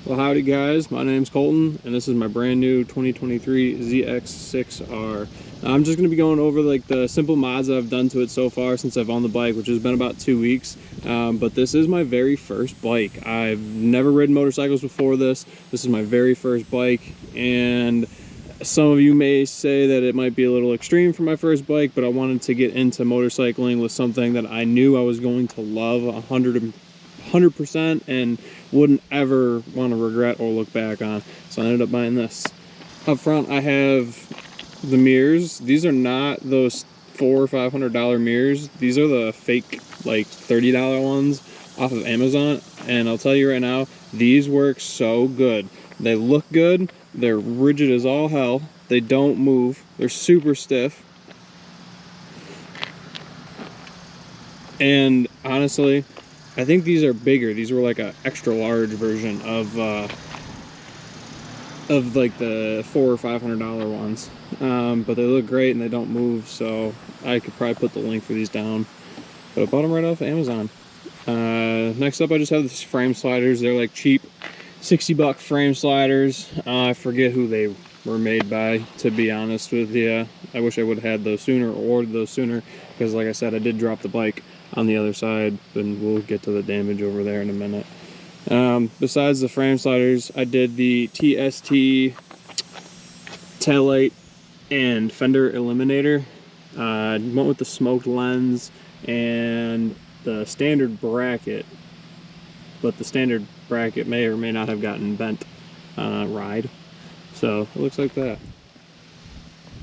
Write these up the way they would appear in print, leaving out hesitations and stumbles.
Well, howdy guys, my name's Colton and this is my brand new 2023 ZX6R. I'm just going to be going over like the simple mods that I've done to it so far since I've owned the bike, which has been about 2 weeks. But this is my very first bike. I've never ridden motorcycles before this. This is my very first bike, and some of you may say that it might be a little extreme for my first bike, but I wanted to get into motorcycling with something that I knew I was going to love 100% and wouldn't ever want to regret or look back on. So I ended up buying this. Up front I have the mirrors. These are not those $400 or $500 mirrors. These are the fake like $30 ones off of Amazon, and I'll tell you right now, these work so good. They look good, they're rigid as all hell, they don't move, they're super stiff, and honestly I think these are bigger. These were like an extra large version of like the $400 or $500 ones. But they look great and they don't move, so I could probably put the link for these down. But I bought them right off Amazon. Next up, I just have these frame sliders. They're like cheap, $60 frame sliders. I forget who they were made by, to be honest with you. I wish I would have had those sooner or ordered those sooner, because like I said, I did drop the bike on the other side, and we'll get to the damage over there in a minute. Besides the frame sliders, I did the TST taillight and fender eliminator. Went with the smoked lens and the standard bracket, but the standard bracket may or may not have gotten bent on a ride, so it looks like that.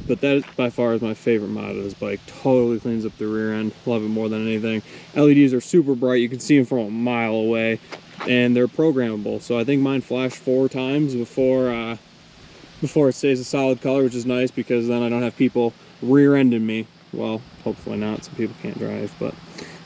But that by far is my favorite mod of this bike. Totally cleans up the rear end. Love it more than anything. LEDs are super bright. You can see them from a mile away, and they're programmable. So I think mine flashed 4 times before it stays a solid color, which is nice because then I don't have people rear-ending me. Well, hopefully not, so people can't drive. But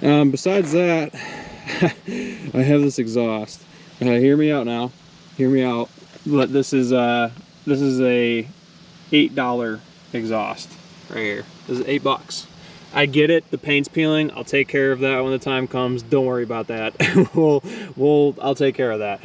besides that, I have this exhaust. Hear me out now. Hear me out. But this is a $8 exhaust right here. This is $8. I get it, the paint's peeling. I'll take care of that when the time comes. Don't worry about that. I'll take care of that.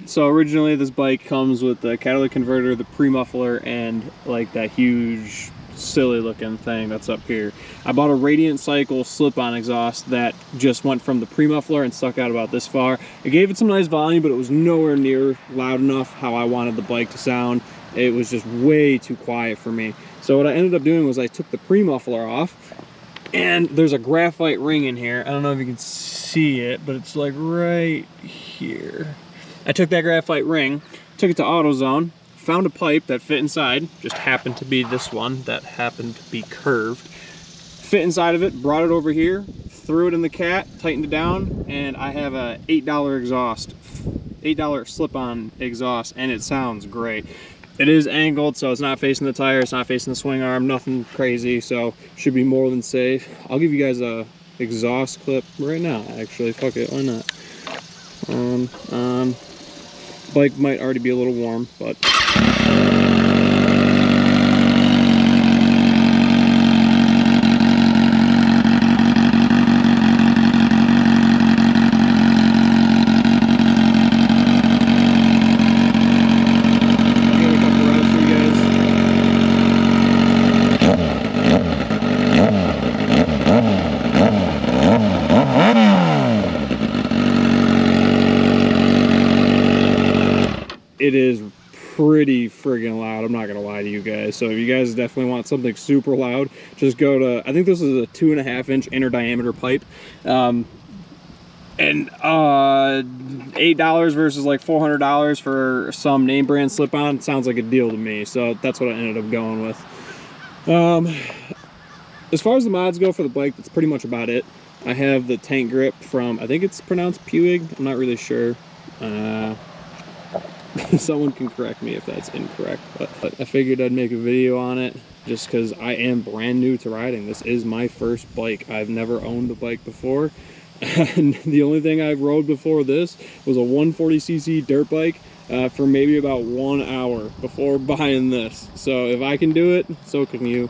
So originally this bike comes with the catalytic converter, the pre-muffler, and like that huge silly looking thing that's up here. I bought a Radiant Cycle slip-on exhaust that just went from the pre-muffler and stuck out about this far. It gave it some nice volume, but it was nowhere near loud enough how I wanted the bike to sound. It was just way too quiet for me. So what I ended up doing was I took the pre-muffler off, and there's a graphite ring in here. I don't know if you can see it, but it's like right here. I took that graphite ring, took it to AutoZone, found a pipe that fit inside, just happened to be this one that happened to be curved. Fit inside of it, brought it over here, threw it in the cat, tightened it down, and I have a $8 exhaust, $8 slip-on exhaust, and it sounds great. It is angled, so it's not facing the tire, it's not facing the swing arm, nothing crazy, so should be more than safe. I'll give you guys a exhaust clip right now, actually. Fuck it, why not? Bike might already be a little warm, but it is pretty friggin' loud. I'm not gonna lie to you guys. So if you guys definitely want something super loud, just go to, I think this is a 2.5-inch inner diameter pipe, and $8 versus like $400 for some name brand slip-on sounds like a deal to me. So that's what I ended up going with. As far as the mods go for the bike, that's pretty much about it. I have the tank grip from, I think it's pronounced Puig, I'm not really sure. Someone can correct me if that's incorrect, but I figured I'd make a video on it just because I am brand new to riding. This is my first bike. I've never owned a bike before, and the only thing I've rode before this was a 140cc dirt bike for maybe about 1 hour before buying this. So if I can do it, so can you.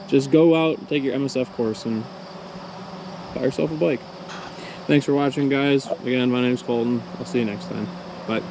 Just go out, take your MSF course, and buy yourself a bike. Thanks for watching, guys. Again, my name's Colton. I'll see you next time. Bye.